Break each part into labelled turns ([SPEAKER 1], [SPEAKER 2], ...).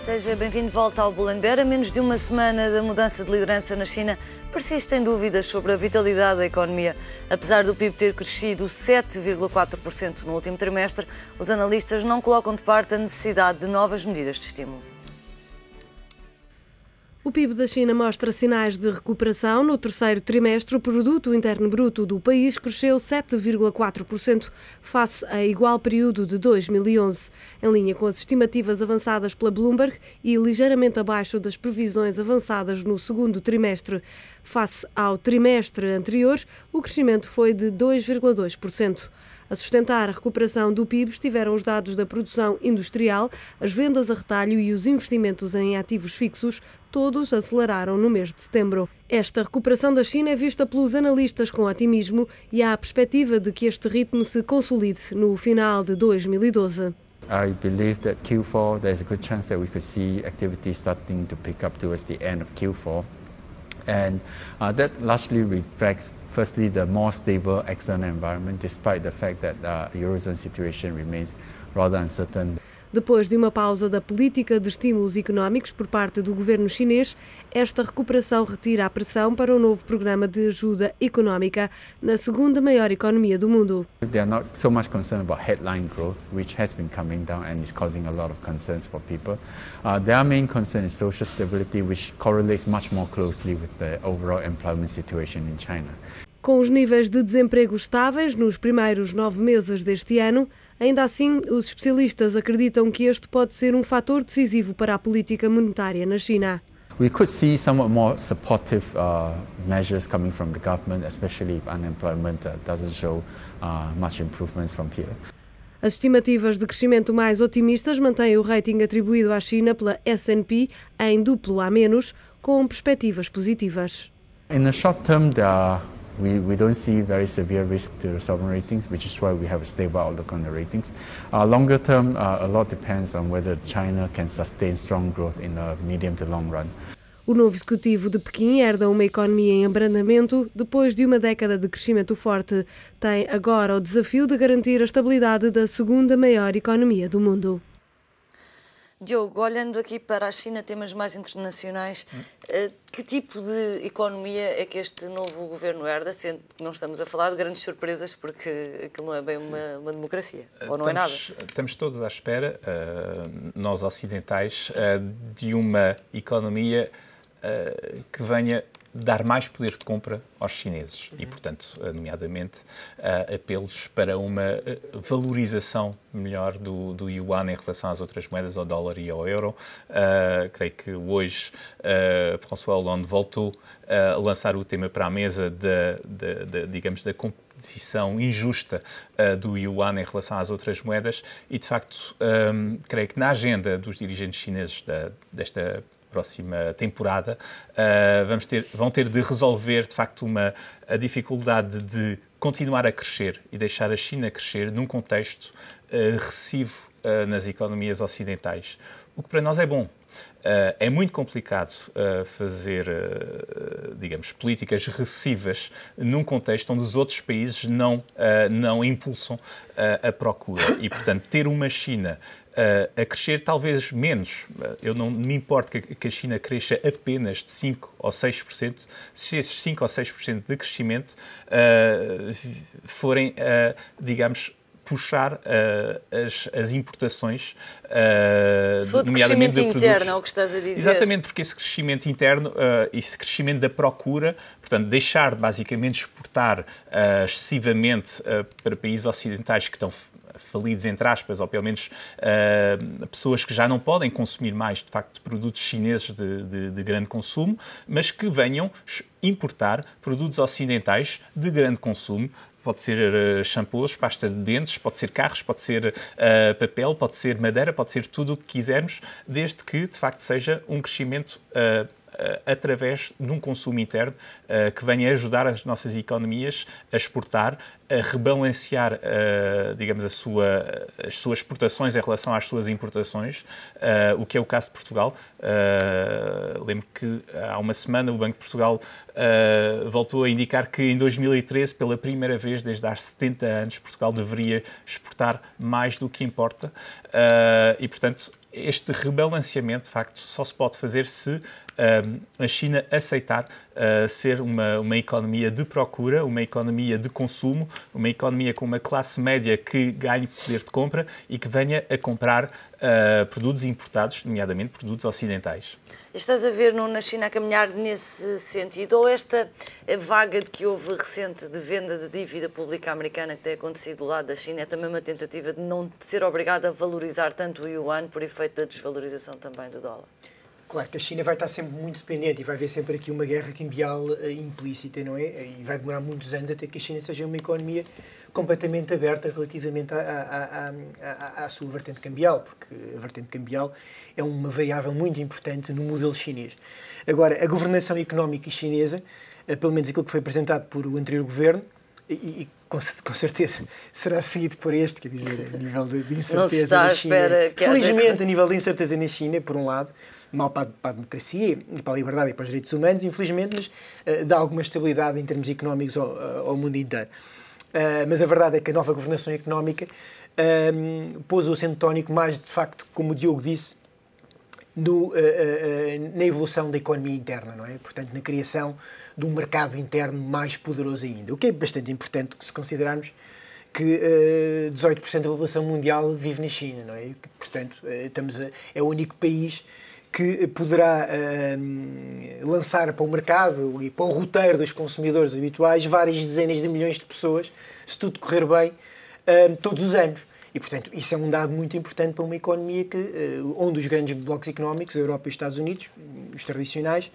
[SPEAKER 1] Seja bem-vindo de volta ao Bulangueira. A menos de uma semana da mudança de liderança na China, persistem dúvidas sobre a vitalidade da economia. Apesar do PIB ter crescido 7,4% no último trimestre, os analistas não colocam de parte a necessidade de novas medidas de estímulo.
[SPEAKER 2] O PIB da China mostra sinais de recuperação. No terceiro trimestre, o produto interno bruto do país cresceu 7,4% face a igual período de 2011, em linha com as estimativas avançadas pela Bloomberg e ligeiramente abaixo das previsões avançadas no segundo trimestre. Face ao trimestre anterior, o crescimento foi de 2,2%. A sustentar a recuperação do PIB estiveram os dados da produção industrial, as vendas a retalho e os investimentos em ativos fixos. Todos aceleraram no mês de setembro. Esta recuperação da China é vista pelos analistas com otimismo e há a perspectiva de que este ritmo se consolide no final de 2012.
[SPEAKER 3] I believe that Q4 there's a good chance that we could see activity starting to pick up towards the end of Q4, and that largely reflects firstly the more stable external environment, despite the fact that the Eurozone situation remains rather uncertain.
[SPEAKER 2] Depois de uma pausa da política de estímulos económicos por parte do governo chinês, esta recuperação retira a pressão para o novo programa de ajuda económica na segunda maior economia do mundo.
[SPEAKER 3] They are not so much concerned about headline growth, which has been coming down and is causing a lot of concerns for people. Their main concern is social stability, which correlates much more closely with the overall employment situation in China.
[SPEAKER 2] Com os níveis de desemprego estáveis nos primeiros 9 meses deste ano, ainda assim, os especialistas acreditam que este pode ser um fator decisivo para a política monetária na China.
[SPEAKER 3] We could see somewhat more supportive measures coming from the government, especially if unemployment doesn't show much improvements from here.
[SPEAKER 2] As estimativas de crescimento mais otimistas mantêm o rating atribuído à China pela S&P em AA-, com perspectivas positivas.
[SPEAKER 3] In the short term, we don't see very severe risk to the sovereign ratings, which is why we have a stable outlook on the ratings. Longer term, a lot depends on whether China can sustain strong growth in the medium to long run.
[SPEAKER 2] O novo executivo de Pequim herda uma economia em abrandamento depois de uma década de crescimento forte. Tem agora o desafio de garantir a estabilidade da segunda maior economia do mundo.
[SPEAKER 1] Diogo, olhando aqui para a China, temas mais internacionais, que tipo de economia é que este novo governo herda, sendo que não estamos a falar de grandes surpresas, porque aquilo não é bem uma democracia, ou não é nada?
[SPEAKER 4] Estamos todos à espera, nós ocidentais, de uma economia que venha dar mais poder de compra aos chineses e, portanto, nomeadamente, apelos para uma valorização melhor do yuan em relação às outras moedas, ao dólar e ao euro. Creio que hoje François Hollande voltou a lançar o tema para a mesa digamos, da competição injusta do yuan em relação às outras moedas e, de facto, creio que na agenda dos dirigentes chineses desta próxima temporada, vão ter de resolver, de facto, a dificuldade de continuar a crescer e deixar a China crescer num contexto recessivo nas economias ocidentais, o que para nós é bom. É muito complicado fazer, digamos, políticas recessivas num contexto onde os outros países não impulsam a procura e, portanto, ter uma China a crescer talvez menos. Eu não me importo que a China cresça apenas de 5% ou 6%, se esses 5% ou 6% de crescimento forem, digamos, puxar as importações,
[SPEAKER 1] se for de
[SPEAKER 4] nomeadamente
[SPEAKER 1] crescimento
[SPEAKER 4] de
[SPEAKER 1] interno, é o que estás a dizer.
[SPEAKER 4] Exatamente, porque esse crescimento interno, esse crescimento da procura, portanto, deixar de basicamente exportar excessivamente para países ocidentais que estão falidos, entre aspas, ou pelo menos pessoas que já não podem consumir mais, de facto, produtos chineses de grande consumo, mas que venham importar produtos ocidentais de grande consumo. Pode ser shampoos, pasta de dentes, pode ser carros, pode ser papel, pode ser madeira, pode ser tudo o que quisermos, desde que, de facto, seja um crescimento através de um consumo interno que venha ajudar as nossas economias a exportar a rebalancear, digamos, as suas exportações em relação às suas importações, o que é o caso de Portugal. Lembro que há uma semana o Banco de Portugal voltou a indicar que em 2013, pela primeira vez desde há 70 anos, Portugal deveria exportar mais do que importa e, portanto, este rebalanceamento, de facto, só se pode fazer se a China aceitar ser uma economia de procura, uma economia de consumo, uma economia com uma classe média que ganhe poder de compra e que venha a comprar produtos importados, nomeadamente produtos ocidentais.
[SPEAKER 1] Estás a ver na China a caminhar nesse sentido? Ou esta vaga de que houve recente de venda de dívida pública americana que tem acontecido do lado da China é também uma tentativa de não ser obrigada a valorizar tanto o yuan por efeito da desvalorização também do dólar?
[SPEAKER 5] Claro que a China vai estar sempre muito dependente e vai haver sempre aqui uma guerra cambial implícita, não é? E vai demorar muitos anos até que a China seja uma economia completamente aberta relativamente à sua vertente cambial, porque a vertente cambial é uma variável muito importante no modelo chinês. Agora, a governação económica chinesa, pelo menos aquilo que foi apresentado por o anterior governo, e com certeza será seguido por este, quer dizer, a nível de incerteza na China. Felizmente, a nível de incerteza na China, por um lado, mal para a democracia, para a liberdade e para os direitos humanos, infelizmente, mas dá alguma estabilidade em termos económicos ao mundo inteiro. Mas a verdade é que a nova governação económica pôs o acento tónico mais, de facto, como o Diogo disse, na evolução da economia interna, não é? Portanto, na criação de um mercado interno mais poderoso ainda. O que é bastante importante se considerarmos que 18% da população mundial vive na China, não é? E, portanto, é o único país que poderá lançar para o mercado e para o roteiro dos consumidores habituais várias dezenas de milhões de pessoas, se tudo correr bem, todos os anos. E, portanto, isso é um dado muito importante para uma economia onde os grandes blocos económicos, a Europa e os Estados Unidos, os tradicionais,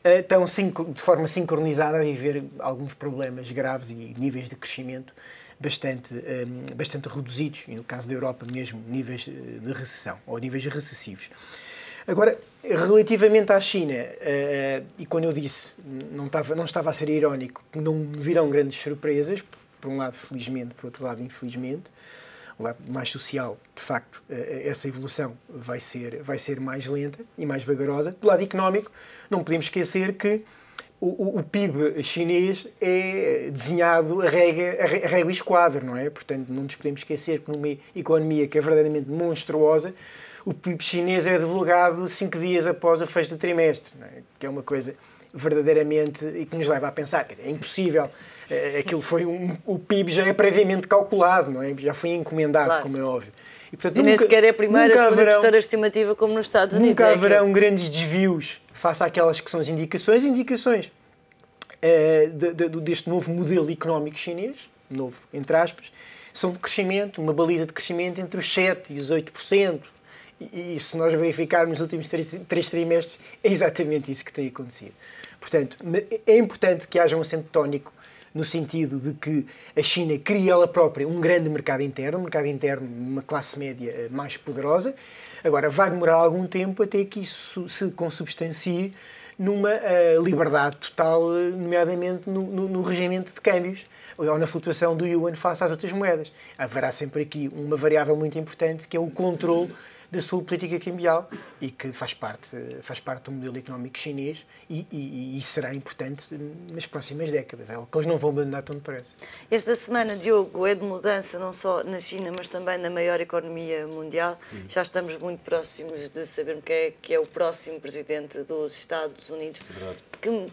[SPEAKER 5] estão de forma sincronizada a viver alguns problemas graves e níveis de crescimento bastante reduzidos, e no caso da Europa mesmo, níveis de recessão, ou níveis recessivos. Agora, relativamente à China, e quando eu disse, não estava a ser irónico, que não virão grandes surpresas, por um lado felizmente, por outro lado infelizmente, o lado mais social, de facto, essa evolução vai ser mais lenta e mais vagarosa. Do lado económico, não podemos esquecer que o PIB chinês é desenhado a régua e esquadro, não é? Portanto, não nos podemos esquecer que numa economia que é verdadeiramente monstruosa, o PIB chinês é divulgado 5 dias após o fecho do trimestre, não é? Que é uma coisa verdadeiramente e que nos leva a pensar, quer dizer, é impossível, aquilo foi o PIB já é previamente calculado, não é? Já foi encomendado, claro, como é óbvio.
[SPEAKER 1] E, portanto, nem sequer é a primeira, a segunda, terceira estimativa como nos Estados Unidos.
[SPEAKER 5] Nunca haverão grandes desvios face àquelas que são as indicações deste novo modelo económico chinês, novo, entre aspas, são de crescimento, uma baliza de crescimento entre os 7% e os 8%. E se nós verificarmos nos últimos 3 trimestres, é exatamente isso que tem acontecido. Portanto, é importante que haja um acento tónico no sentido de que a China cria ela própria um grande mercado interno, uma classe média mais poderosa. Agora, vai demorar algum tempo até que isso se consubstancie numa liberdade total, nomeadamente no regimento de câmbios, ou na flutuação do yuan face às outras moedas. Haverá sempre aqui uma variável muito importante, que é o controle da sua política cambial e que faz parte do modelo económico chinês e será importante nas próximas décadas. É algo que eles não vão abandonar tão depressa.
[SPEAKER 1] Esta semana, Diogo, é de mudança não só na China, mas também na maior economia mundial. Já estamos muito próximos de saber quem é o próximo presidente dos Estados Unidos.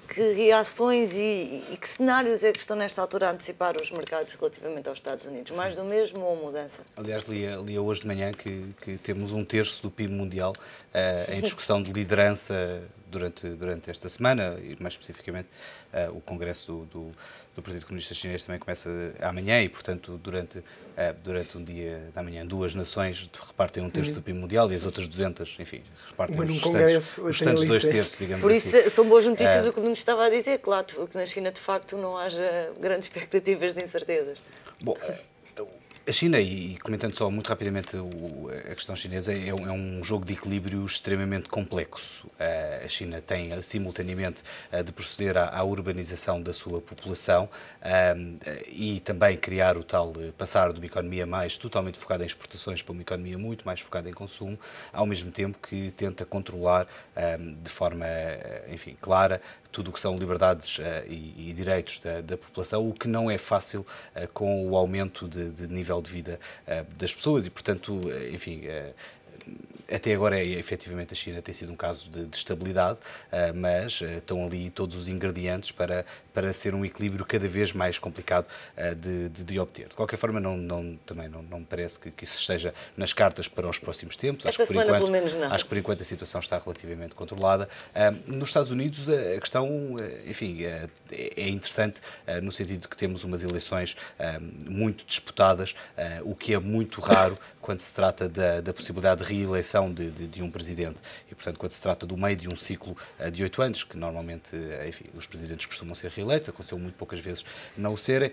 [SPEAKER 1] Que reações e que cenários é que estão nesta altura a antecipar os mercados relativamente aos Estados Unidos? Mais do mesmo ou mudança?
[SPEAKER 6] Aliás, lia hoje de manhã que temos 1/3 do PIB mundial em discussão de liderança durante esta semana, e mais especificamente o Congresso do Partido Comunista Chinês também começa amanhã e, portanto, durante um dia da manhã, 2 nações repartem 1/3 do PIB mundial e as outras 200, enfim, repartem os restantes 2/3, digamos
[SPEAKER 1] Por isso,
[SPEAKER 6] assim.
[SPEAKER 1] são boas notícias o que nos estava a dizer, claro, que na China, de facto, não haja grandes expectativas de incertezas.
[SPEAKER 6] Bom, A China, e comentando só muito rapidamente a questão chinesa, é um jogo de equilíbrio extremamente complexo. A China tem simultaneamente de proceder à urbanização da sua população e também criar o tal, passar de uma economia mais totalmente focada em exportações para uma economia muito mais focada em consumo, ao mesmo tempo que tenta controlar de forma, enfim, clara tudo o que são liberdades e direitos da população, o que não é fácil com o aumento de nível de vida das pessoas e, portanto, enfim, até agora, efetivamente, a China tem sido um caso de estabilidade, mas estão ali todos os ingredientes para ser um equilíbrio cada vez mais complicado de obter. De qualquer forma, também não me parece que isso esteja nas cartas para os próximos tempos.
[SPEAKER 1] Esta semana, pelo menos, não.
[SPEAKER 6] Acho que, por enquanto, a situação está relativamente controlada. Nos Estados Unidos, a questão, enfim, é interessante no sentido de que temos umas eleições muito disputadas, o que é muito raro quando se trata da possibilidade de reeleição de um presidente. E, portanto, quando se trata do meio de um ciclo de 8 anos, que normalmente, enfim, os presidentes costumam ser reeleitos, aconteceu muito poucas vezes não o serem,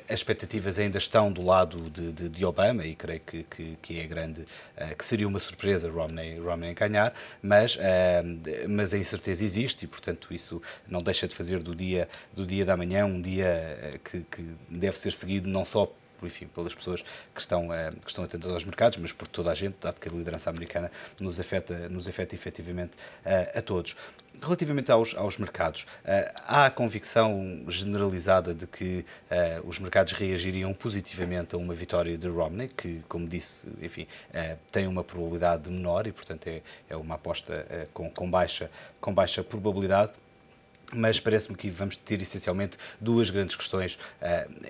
[SPEAKER 6] as expectativas ainda estão do lado de Obama, e creio que é grande, que seria uma surpresa Romney ganhar, mas a incerteza existe e, portanto, isso não deixa de fazer do dia da manhã um dia que deve ser seguido não só enfim, pelas pessoas que estão atentas aos mercados, mas por toda a gente, dado que a liderança americana nos afeta efetivamente a todos. Relativamente aos mercados, há a convicção generalizada de que os mercados reagiriam positivamente a uma vitória de Romney, que, como disse, enfim, tem uma probabilidade menor e, portanto, é uma aposta com baixa probabilidade. Mas parece-me que vamos ter essencialmente duas grandes questões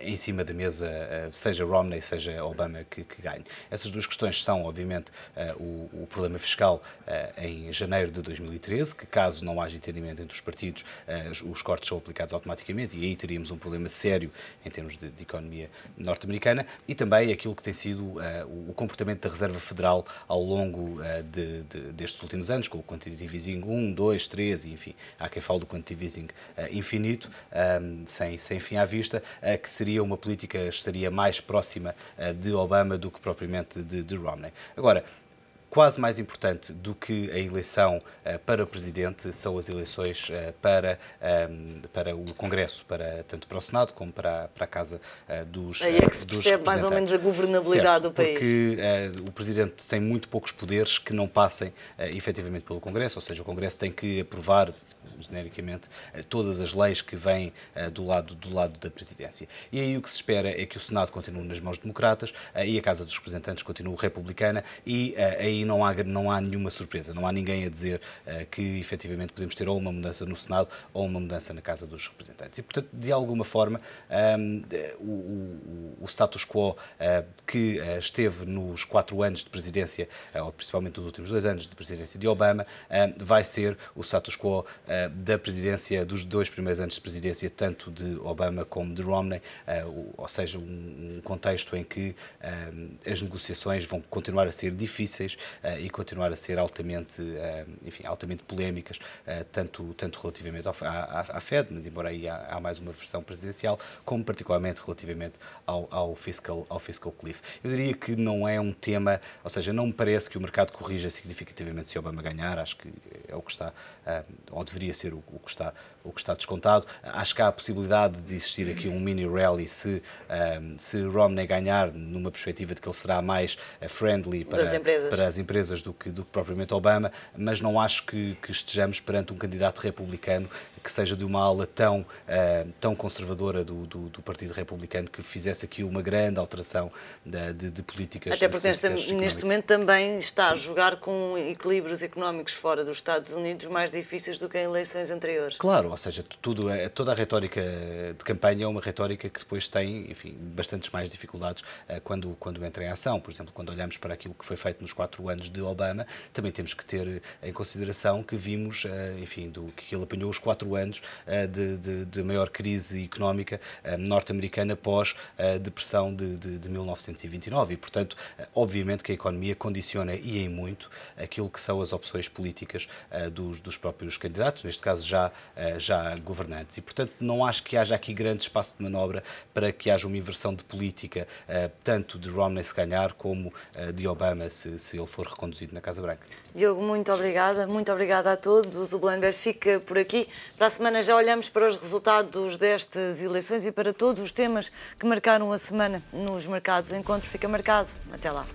[SPEAKER 6] em cima da mesa, seja Romney, seja Obama que ganhe. Essas duas questões são, obviamente, o problema fiscal em janeiro de 2013, que caso não haja entendimento entre os partidos, os cortes são aplicados automaticamente e aí teríamos um problema sério em termos de economia norte-americana, e também aquilo que tem sido o comportamento da Reserva Federal ao longo destes últimos anos, com o quantitative easing 1, 2, 3, e enfim, há quem fale do quantitative infinito, sem fim à vista, que seria uma política, estaria mais próxima de Obama do que propriamente de Romney. Agora, quase mais importante do que a eleição para o Presidente são as eleições para o Congresso, tanto para o Senado como para a Casa dos
[SPEAKER 1] Aí é que se percebe mais ou menos a governabilidade do país.
[SPEAKER 6] Porque o Presidente tem muito poucos poderes que não passem efetivamente pelo Congresso, ou seja, o Congresso tem que aprovar genericamente todas as leis que vêm do lado da Presidência. E aí o que se espera é que o Senado continue nas mãos democratas e a Casa dos Representantes continue republicana, e aí não há nenhuma surpresa, não há ninguém a dizer que efetivamente podemos ter ou uma mudança no Senado ou uma mudança na Casa dos Representantes. E, portanto, de alguma forma, o status quo que esteve nos 4 anos de presidência, ou principalmente nos últimos 2 anos de presidência de Obama, vai ser o status quo da presidência, dos 2 primeiros anos de presidência, tanto de Obama como de Romney, ou seja, um contexto em que as negociações vão continuar a ser difíceis e continuar a ser altamente polémicas, tanto relativamente à Fed, mas embora aí há mais uma versão presidencial, como particularmente relativamente ao fiscal cliff. Eu diria que não é um tema, ou seja, não me parece que o mercado corrija significativamente se Obama ganhar, acho que é o que está, ou deveria ser o que está descontado. Acho que há a possibilidade de existir aqui um mini rally se Romney ganhar, numa perspectiva de que ele será mais friendly para as empresas do que propriamente Obama, mas não acho que estejamos perante um candidato republicano que seja de uma ala tão conservadora do Partido Republicano, que fizesse aqui uma grande alteração de políticas.
[SPEAKER 1] Até porque neste momento também está a jogar com equilíbrios económicos fora dos Estados Unidos mais difíceis do que em eleições anteriores.
[SPEAKER 6] Claro, ou seja, toda a retórica de campanha é uma retórica que depois tem, enfim, bastantes mais dificuldades quando entra em ação. Por exemplo, quando olhamos para aquilo que foi feito nos 4 anos de Obama, também temos que ter em consideração que vimos, enfim, que ele apanhou os 4 anos de maior crise económica norte-americana pós a depressão de 1929 e, portanto, obviamente que a economia condiciona e em muito aquilo que são as opções políticas dos próprios candidatos, neste caso já governantes. E, portanto, não acho que haja aqui grande espaço de manobra para que haja uma inversão de política, tanto de Romney se ganhar como de Obama se ele for reconduzido na Casa Branca.
[SPEAKER 1] Diogo, muito obrigada a todos. O Bloomberg fica por aqui. Para a semana já olhamos para os resultados destas eleições e para todos os temas que marcaram a semana nos mercados. O encontro fica marcado. Até lá.